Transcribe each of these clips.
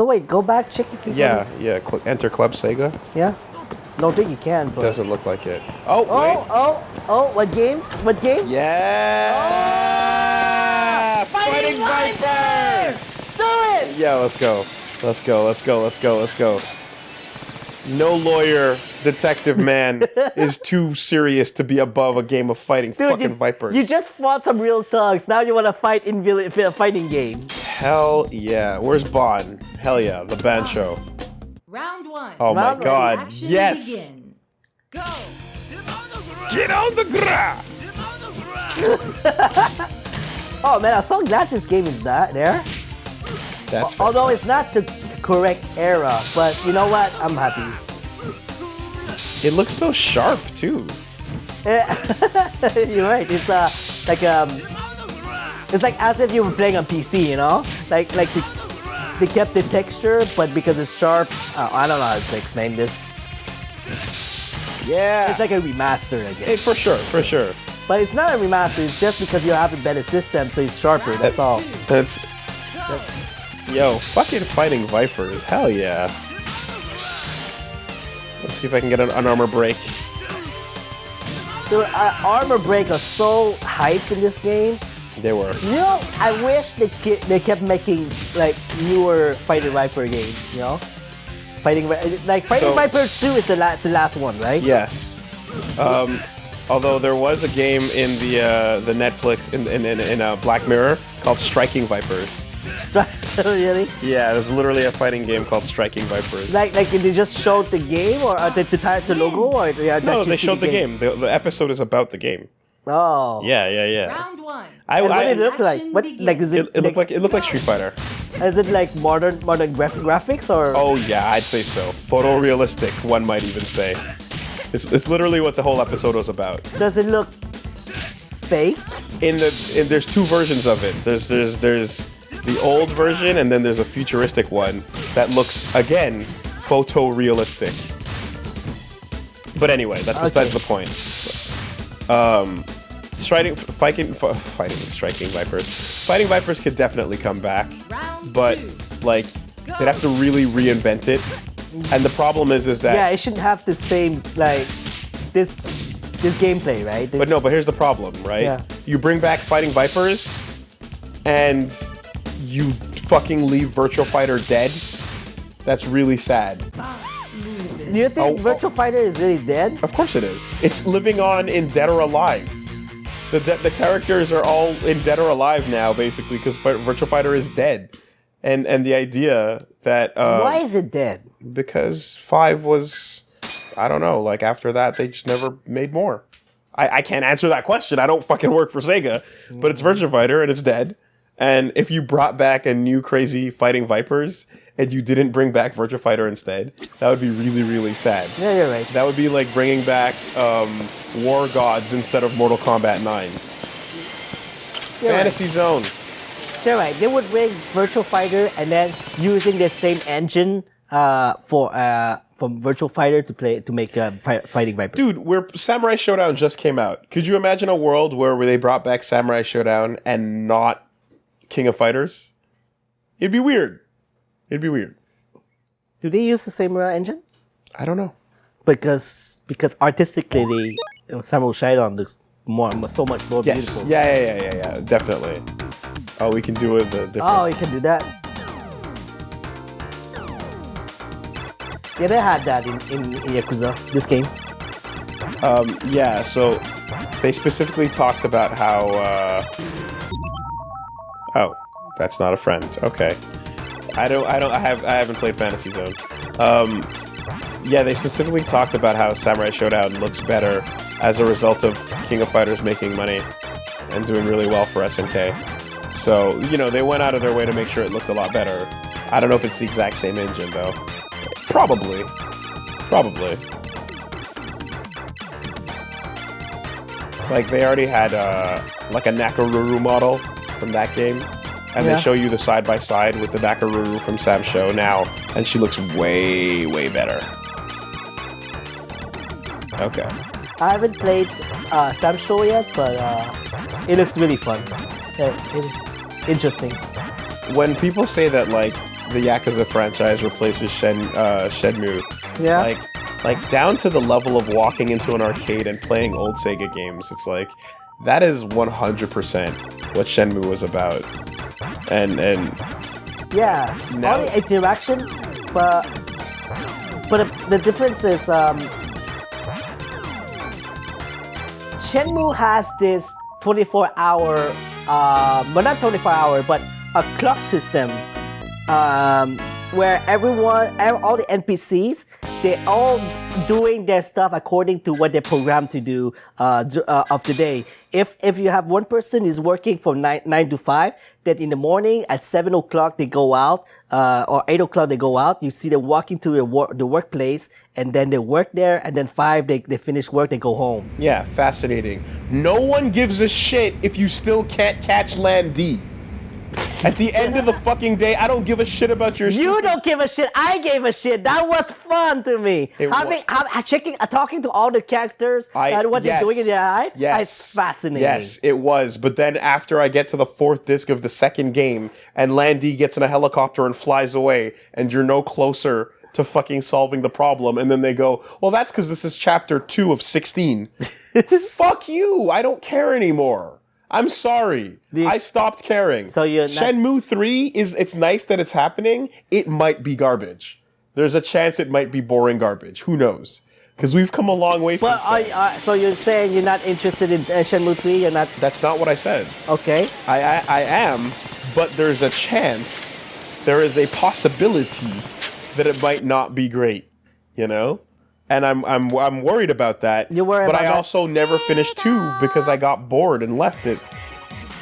So wait, go back, check if you Yeah, yeah. Enter Club Sega. Yeah? Don't think you can, but... Doesn't look like it. Oh, wait. Oh, what games? What games? Yeah! Fighting Vipers! Do it! Yeah, let's go. Let's go, let's go, let's go, let's go. No lawyer, detective man is too serious to be above a game of fighting fucking vipers. You just fought some real thugs. Now you want to fight in a fighting game. Hell yeah. Where's Bon? Hell yeah, the band show. Round 1. Oh my god, Action yes! begin. Go! Get on the ground! Oh man, I'm so glad this game is there. That's Although it's not the correct era, but you know what? I'm happy. It looks so sharp too. You're right. It's like it's like as if you were playing on PC, you know? Like they kept the texture, but because it's sharp, I don't know how to explain this. Yeah. It's like a remaster, I guess. Hey, for sure, for sure. But it's not a remaster. It's just because you have a better system, so it's sharper. That's all. That's yo, fucking fighting vipers. Hell yeah. Let's see if I can get an armor break. Dude, armor break are so hyped in this game. They were. You know, I wish they kept making like newer Fighting Viper games. You know, Fighting Viper 2 is the last one, right? Yes. Although there was a game in the Netflix in Black Mirror called Striking Vipers. Really? Yeah, there's literally a fighting game called Striking Vipers. Like they just showed the game, or the logo, or no, they showed the game. The episode is about the game. Oh. Yeah. Round 1. What did it look like? What is it? It looked like Street Fighter. Is it like modern graphics or? Oh yeah, I'd say so. Photorealistic, one might even say. It's literally what the whole episode was about. Does it look fake? There's two versions of it. There's the old version, and then there's a futuristic one that looks again photorealistic. But anyway, that's besides the point. Striking Vipers. Fighting Vipers could definitely come back, but like they'd have to really reinvent it. And the problem is that it shouldn't have the same like this gameplay, right? But here's the problem, right? Yeah. You bring back Fighting Vipers, and you fucking leave Virtua Fighter dead. That's really sad. Do you think Virtua Fighter is really dead? Of course it is. It's living on in Dead or Alive. The characters are all in Dead or Alive now, basically, because Virtua Fighter is dead. And the idea that... why is it dead? Because 5 was... I don't know, like after that, they just never made more. I can't answer that question. I don't fucking work for Sega. But it's Virtua Fighter, and it's dead. And if you brought back a new crazy Fighting Vipers, and you didn't bring back Virtua Fighter instead, that would be really, really sad. Yeah, you're right. That would be like bringing back War Gods instead of Mortal Kombat 9. Fantasy Zone. You're right. They would bring Virtua Fighter and then using the same engine from Virtua Fighter to make Fighting Viper. Dude, where Samurai Showdown just came out. Could you imagine a world where they brought back Samurai Showdown and not King of Fighters? It'd be weird. It'd be weird. Do they use the same engine? I don't know. Because artistically, Samurai Showdown looks so much more beautiful. Yeah, definitely. Oh, we can do it different. Oh, you can do that. Yeah, they had that in Yakuza, this game. Yeah, so they specifically talked about how... Oh, that's not a friend. Okay. I haven't played Fantasy Zone. Yeah, they specifically talked about how Samurai Showdown looks better as a result of King of Fighters making money and doing really well for SNK. So, you know, they went out of their way to make sure it looked a lot better. I don't know if it's the exact same engine, though. Probably. Like, they already had, like a Nakaruru model from that game. And they show you the side-by-side with the Nakaruru from Sam's show now, and she looks way, way better. Okay. I haven't played Sam's show yet, but it looks really fun. Interesting. When people say that, like, the Yakuza franchise replaces Shenmue. Yeah. Like down to the level of walking into an arcade and playing old Sega games. It's like that is 100% what Shenmue was about. And yeah, now, all the interaction, but the difference is Shenmue has this 24-hour, well not 24-hour, but a clock system where all the NPCs, they're all doing their stuff according to what they're programmed to do of the day. If you have one person is working from 9 to 5, then in the morning at 7 o'clock they go out, or 8 o'clock they go out. You see them walking to the workplace, and then they work there, and then 5 they finish work, they go home. Yeah, fascinating. No one gives a shit if you still can't catch Land D. At the end of the fucking day, I don't give a shit about your. You don't give a shit. I gave a shit. That was fun to me. Talking to all the characters and what they're doing in their life. Yes, it's fascinating. Yes, it was. But then after I get to the 4th disc of the second game, and Landy gets in a helicopter and flies away, and you're no closer to fucking solving the problem, and then they go, well, that's because this is chapter 2 of 16. Fuck you. I don't care anymore. I'm sorry. I stopped caring. So Shenmue 3 it's nice that it's happening. It might be garbage. There's a chance it might be boring garbage. Who knows? Because we've come a long way since then. So you're saying you're not interested in Shenmue 3? You're not. That's not what I said. Okay. I am, but there's a chance. There is a possibility that it might not be great. You know. And I'm worried about that. You're worried but about I that? also never finished 2 because I got bored and left it.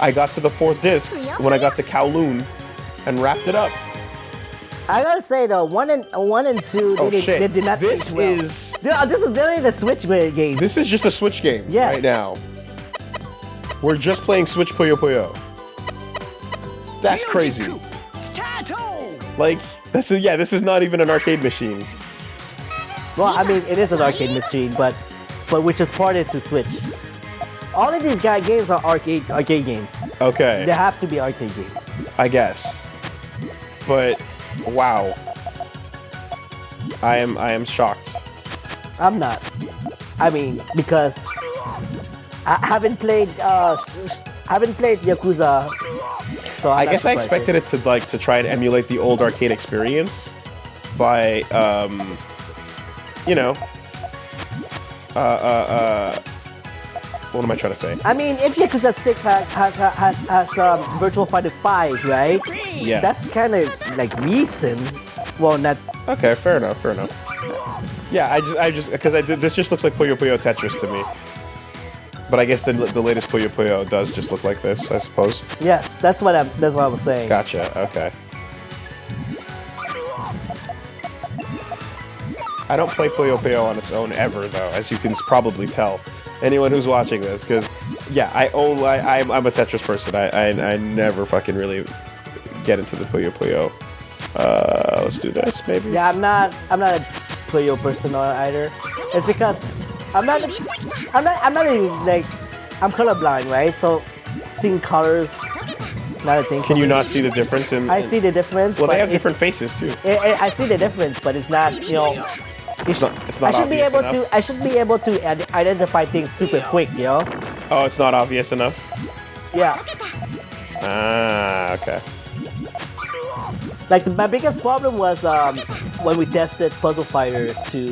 I got to the 4th disc when I got to Kowloon and wrapped it up. I gotta say though, 1 and 2, they did not. This is literally the Switch game. This is just a Switch game right now. We're just playing Switch Puyo Puyo. That's crazy. Like this is not even an arcade machine. Well, I mean, it is an arcade machine, but which is ported to Switch. All of these games are arcade games. Okay. They have to be arcade games. I guess. But wow. I am shocked. I'm not. I mean, because I haven't played Yakuza. So I guess I expected it to try and emulate the old arcade experience by you know, what am I trying to say? I mean, if Yakuza 6 has Virtua Fighter 5, right? Yeah. That's kind of like recent. Well, not. Okay, fair enough. Yeah, I just because this just looks like Puyo Puyo Tetris to me. But I guess the latest Puyo Puyo does just look like this, I suppose. Yes, that's what I was saying. Gotcha. Okay. I don't play Puyo Puyo on its own ever, though, as you can probably tell. Anyone who's watching this, because yeah, I'm a Tetris person. I never fucking really get into the Puyo Puyo. Let's do this, maybe. Yeah, I'm not a Puyo person either. It's because I'm not really like I'm colorblind, right? So seeing colors, not a thing. Can you not see the difference in? I see the difference. Well, they have different faces too. I see the difference, but it's not, you know. It's not I should be obvious able enough. to. I should be able to identify things super quick, you know. Oh, it's not obvious enough. Yeah. Ah, okay. Like my biggest problem was when we tested Puzzle Fighter 2.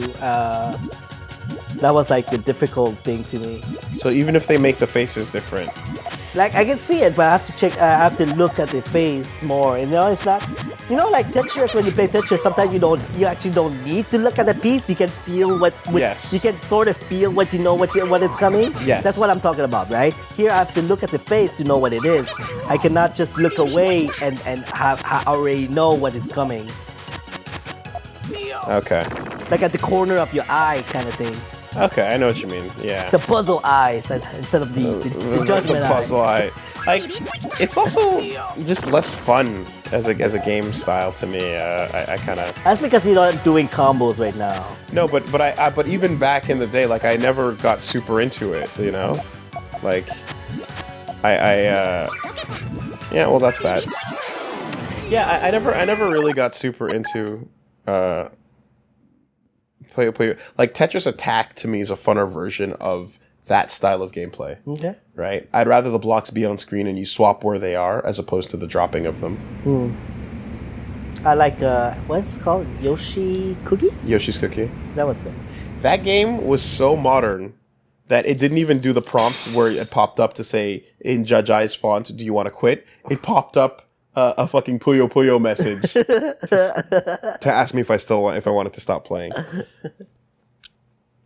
That was like the difficult thing to me. So even if they make the faces different, like I can see it, but I have to check. I have to look at the face more. You know, it's not. You know, like Tetris. When you play Tetris, sometimes you actually don't need to look at the piece. You can feel what. Yes. You can sort of feel what you know what is coming. Yes. That's what I'm talking about, right? Here I have to look at the face to know what it is. I cannot just look away and I already know what is coming. okay. Like at the corner of your eye, kind of thing. Okay, I know what you mean. Yeah. The puzzle eyes instead of the judgment the puzzle eye. Like, it's also just less fun as a game style to me. I kind of. That's because you're not doing combos right now. No, but even back in the day, like I never got super into it. You know, like yeah. Well, that's that. Yeah, I never really got super into Puyo Puyo. Like Tetris Attack to me is a funner version of that style of gameplay. Okay. Right? I'd rather the blocks be on screen and you swap where they are as opposed to the dropping of them. I like what's it called? Yoshi Cookie? Yoshi's Cookie. That was good. That game was so modern that it didn't even do the prompts where it popped up to say in Judge I's font, "Do you want to quit?" It popped up a fucking Puyo Puyo message to ask me if I wanted to stop playing.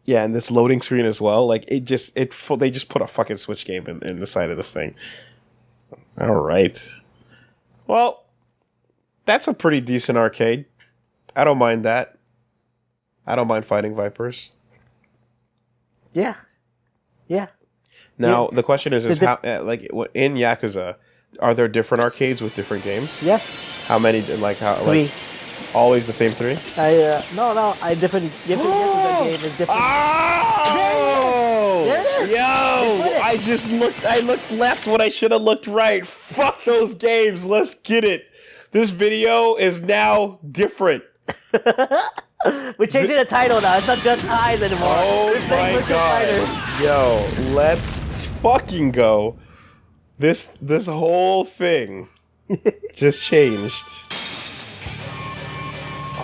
Yeah, and this loading screen as well. Like they just put a fucking Switch game in the side of this thing. All right. Well, that's a pretty decent arcade. I don't mind that. I don't mind fighting Vipers. Yeah. Yeah. Now Yeah. the question is how like in Yakuza, are there different arcades with different games? Yes. How many? Like how? 3. Like always the same 3? I different Yakuza game is different. Oh! There it is. Yo! They put it. I looked left when I should have looked right. Fuck those games. Let's get it. This video is now different. We're changing the title now. It's not just eyes anymore. Oh We're saying my Virtua god. Fighter. Yo, let's fucking go. This whole thing just changed.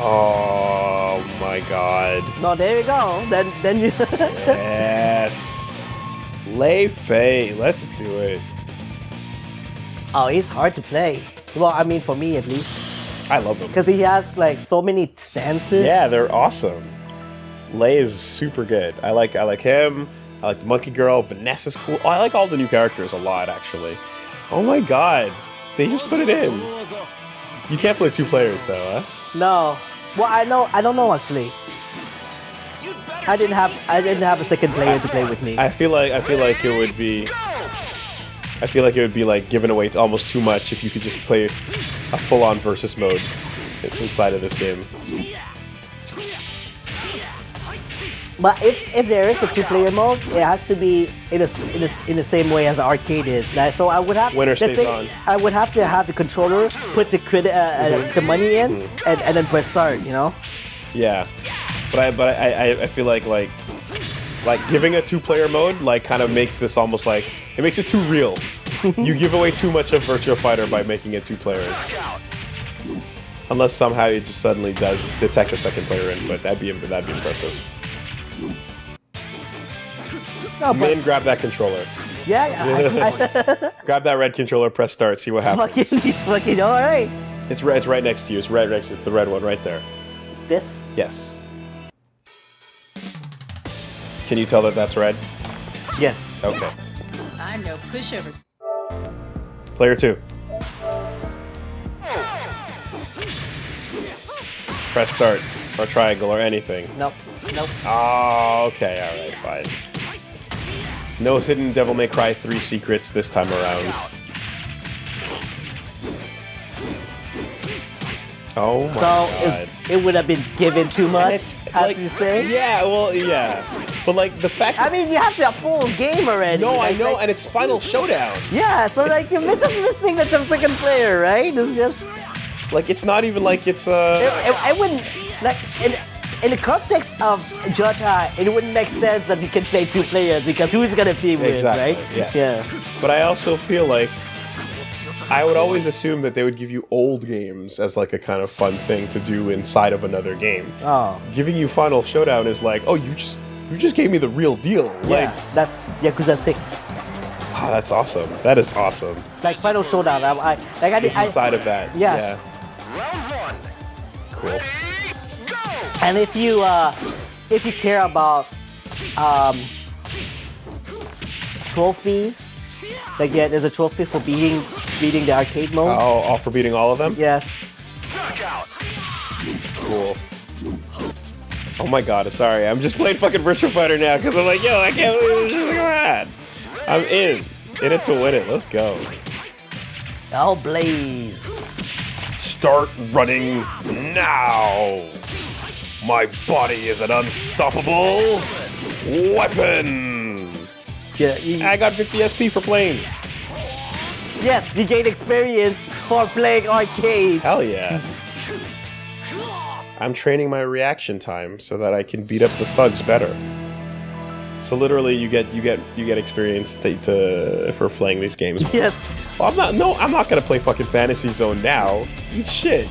Oh my god. No, there you go. Then you. Yes. Lei Fei, let's do it. Oh, he's hard to play. Well, I mean, for me at least, I love him. because he has like so many stances. Yeah, they're awesome. Lei is super good. I like him. I like the Monkey Girl. Vanessa's cool. Oh, I like all the new characters a lot, actually. Oh my god. They just put it in. You can't play 2 players though, huh? No. Well, I don't know actually. I didn't have a second player to play with me. I feel like it would be like giving away almost too much if you could just play a full-on versus mode inside of this game. But if there is a 2-player mode, it has to be in the same way as the arcade is. Like, so I would have Winner let's stays say on. I would have to have the controller put the money in and then press start. You know. Yeah, but I feel like giving a 2-player mode like kind of makes this almost like it makes it too real. You give away too much of Virtua Fighter by making it 2 players. Unless somehow it just suddenly does detect a second player input, that'd be impressive. No, but Then grab that controller. yeah, Grab that red controller, press start, see what happens. fucking all right. It's right next to you. It's right next to the red one right there. This. Yes. Can you tell that that's red? Yes. Okay. I know pushovers. Player 2. Press start, or triangle, or anything. Nope. Oh, okay, alright, fine. No hidden Devil May Cry 3 secrets this time around. Oh my god. It would have been given too much, It's as like- you say. Yeah, well, yeah. But like, the fact that... I mean, you have the full game already. no, I like- know, like- and it's Final Showdown. Yeah, so like you're just missing the second player, right? It's just Like, it's not even like it's, I wouldn't like in the context of Jota, it wouldn't make sense that you can play 2 players because who's gonna team with, Exactly, right? yes. Yeah. But I also feel like I would always assume that they would give you old games as like a kind of fun thing to do inside of another game. Oh. Giving you Final Showdown is like, oh, you just gave me the real deal. Like, Yeah, that's Yakuza 6. oh, that's awesome. That is awesome. Like Final Showdown. It's inside of that. Yes. Yeah. Cool. And if you care about trophies, like yeah, there's a trophy for beating the arcade mode. Oh, all for beating all of them? Yes. Cool. Oh my god, sorry. I'm just playing fucking Virtua Fighter now because I'm like, yo, I can't believe this is going on. I'm in it to win it. Let's go. Oh, Blaze. Start running now. My body is an unstoppable weapon. Yeah, I got 50 SP for playing. yes, you gain experience for playing arcade. Hell yeah. I'm training my reaction time so that I can beat up the thugs better. So literally, you get experience for playing these games. Yes. Well, I'm not gonna play fucking Fantasy Zone now. Eat shit.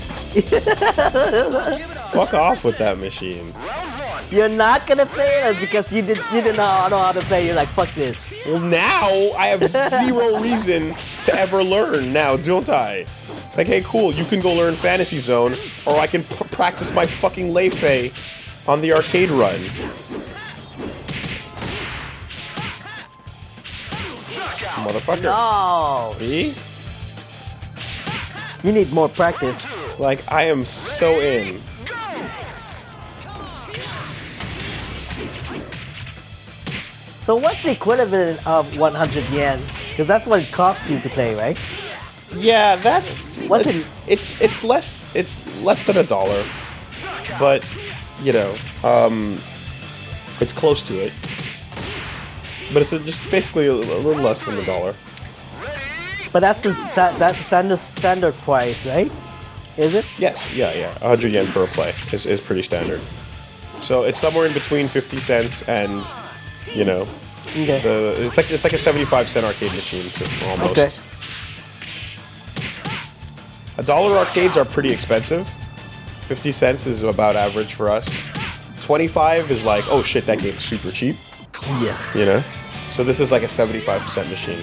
Fuck off with that machine. You're not gonna play it because you didn't know how to play. You're like, fuck this. Well, now I have zero reason to ever learn. Now, don't I? It's like, hey, cool. You can go learn Fantasy Zone, or I can practice my fucking Lei Fei on the arcade run. Motherfucker. No. See? You need more practice. Like, I am so in. So what's the equivalent of 100 yen? Because that's what it costs you to play, right? Yeah, that's What's it? it's less than $1, but you know, it's close to it. But it's just basically a little less than $1. But that's standard price, right? Is it? Yes, yeah, 100 yen per play is pretty standard. So it's somewhere in between 50 cents and, you know, Okay. it's like a 75-cent arcade machine, so almost. Okay. $1 arcades are pretty expensive. 50 cents is about average for us. 25 is like, oh shit, that game's super cheap. Yeah. You know? So this is like a 75% machine.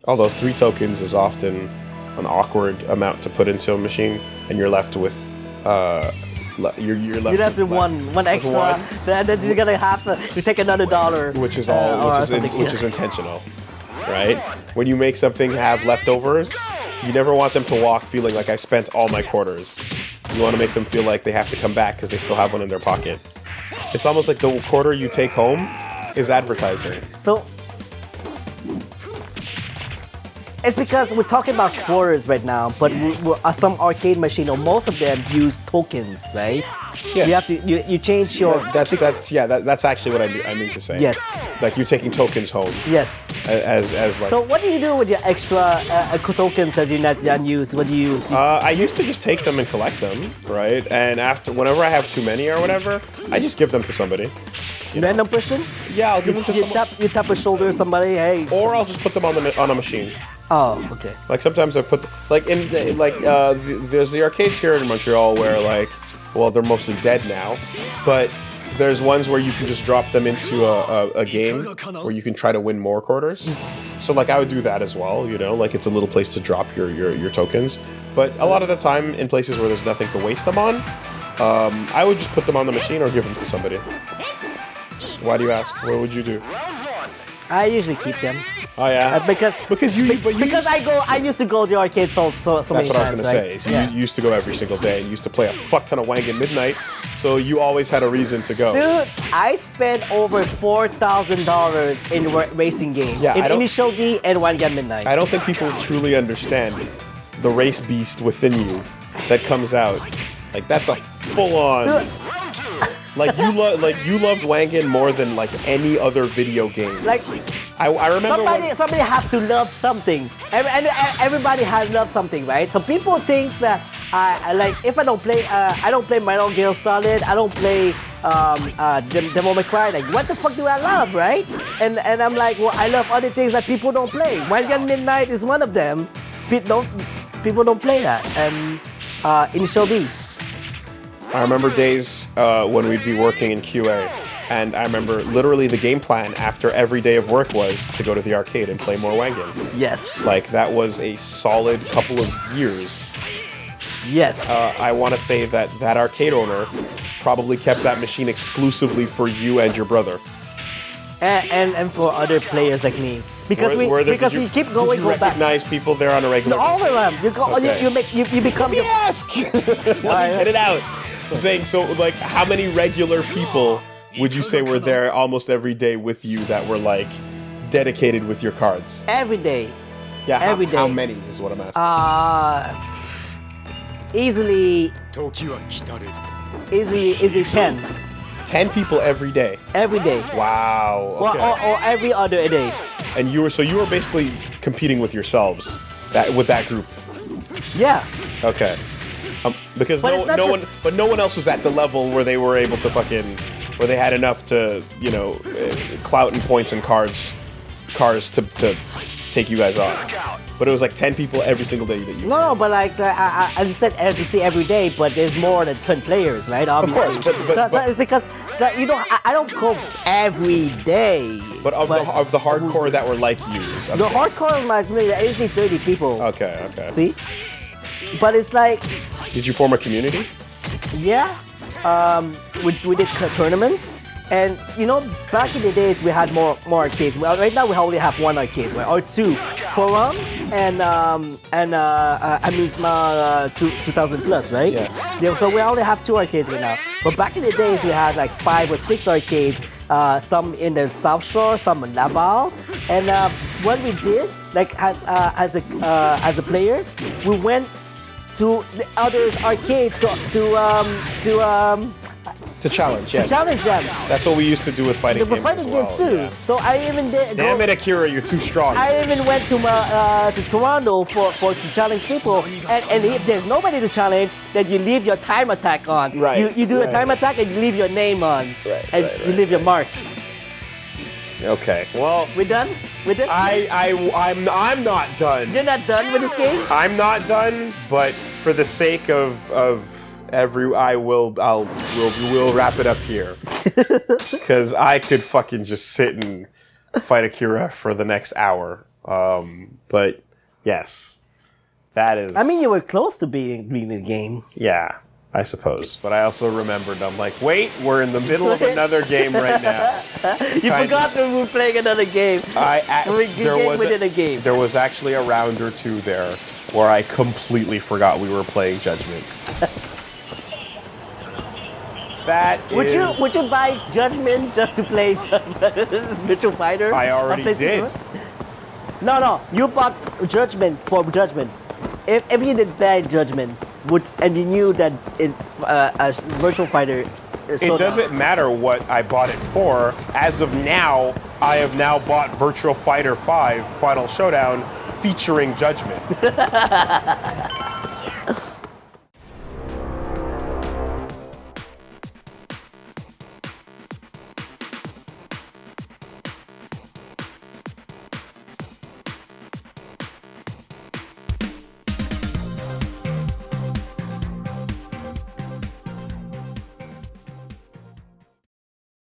Although 3 tokens is often an awkward amount to put into a machine, and you're left with you're left with one extra, one. then you're gonna have to take another $1, which is intentional, right? When you make something have leftovers, you never want them to walk feeling like I spent all my quarters. You want to make them feel like they have to come back because they still have one in their pocket. It's almost like the quarter you take home is advertising. So it's because we're talking about quarters right now, but some arcade machine or most of them use tokens, right? Yeah. You have to you change your. That's actually what I mean to say. Yes. Like you're taking tokens home. Yes. As like. So what do you do with your extra tokens that you're not unused? What do you use? I used to just take them and collect them, right? And whenever I have too many or whatever, I just give them to somebody. Random person? Yeah, I'll give them to someone. You tap a shoulder somebody, hey. Or I'll just put them on a machine. Oh, okay. Like sometimes I put there's the arcades here in Montreal where like, well, they're mostly dead now, but there's ones where you can just drop them into a game where you can try to win more quarters. So like I would do that as well, you know, like it's a little place to drop your tokens. But a lot of the time in places where there's nothing to waste them on, I would just put them on the machine or give them to somebody. Why do you ask? What would you do? I usually keep them. Oh yeah. Because I used to go to the arcade so many times. That's what I was gonna say. Right? So you used to go every single day and used to play a fuck ton of Wangan Midnight. So you always had a reason to go. Dude, I spent over $4,000 in racing games. Yeah, in Initial D and Wangan Midnight. I don't think people truly understand the race beast within you that comes out. Like that's a full-on. Dude. Like you loved Wangan more than like any other video game. Like I remember somebody has to love something. Everybody has loved something, right? So people think that like if I don't play Metal Gear Solid, I don't play Devil May Cry. Like what the fuck do I love, right? And I'm like, well, I love other things that people don't play. Wangan Midnight is one of them. People don't play that. And Initial D. I remember days when we'd be working in QA, and I remember literally the game plan after every day of work was to go to the arcade and play more Wangan. Yes. Like, that was a solid couple of years. Yes. I want to say that arcade owner probably kept that machine exclusively for you and your brother. And for other players like me. Because we keep going. Did you recognize people there on a regular basis? All of them. You become. Let me ask. Get it out. I'm saying, so like, how many regular people would you say were there almost every day with you that were like dedicated with your cards? Every day. Yeah. Every day. How many is what I'm asking? Easily 10. 10 people every day. Every day. Wow. Okay. Or every other day. And you were basically competing with yourselves with that group. Yeah. Okay. Because But no one else was at the level where they were able to where they had enough to, clout and points and cars to take you guys on. But it was like 10 people every single day that you. No, but like I just said NPC every day, but there's more than 10 players, right? Obviously. Of course, but it's because I don't go every day. But of the hardcore that were like you. The hardcore match, maybe I usually 30 people. Okay. See? But it's like. Did you form a community? Yeah. We did tournaments. And back in the days we had more arcades. Well, right now we only have one arcade, right? Or two, Forum and Amusement 2000 Plus, right? Yes. Yeah, so we only have two arcades right now. But back in the days we had like 5 or 6 arcades. Some in the South Shore, some in Laval. And what we did, like as a players, we went to the others' arcades To challenge, yes. to challenge them. That's what we used to do with fighting They were games fighting as well. games too. Yeah. So I even did. Damn it, Akira, you're too strong. I even went to Toronto to challenge people, and if there's nobody to challenge, then you leave your time attack on. Right, You do a right. time attack and you leave your name on. Right, And right, you right, leave your mark. Okay, well, We done with this? I'm not done. You're not done with this game? I'm not done, but for the sake of we'll wrap it up here. Because I could fucking just sit and fight Akira for the next hour. But yes, that is. I mean, you were close to beating the game. Yeah, I suppose. But I also remembered. I'm like, wait, we're in the middle of another game right now. You forgot that we were playing another game. Within a game. There was actually a round or two there where I completely forgot we were playing Judgment. Would you buy Judgment just to play Virtua Fighter? I already on did. PlayStation? No, you bought Judgment for Judgment. If you did buy Judgment, and you knew that as Virtua Fighter, It doesn't matter what I bought it for. As of now, I have now bought Virtua Fighter 5 Final Showdown featuring Judgment.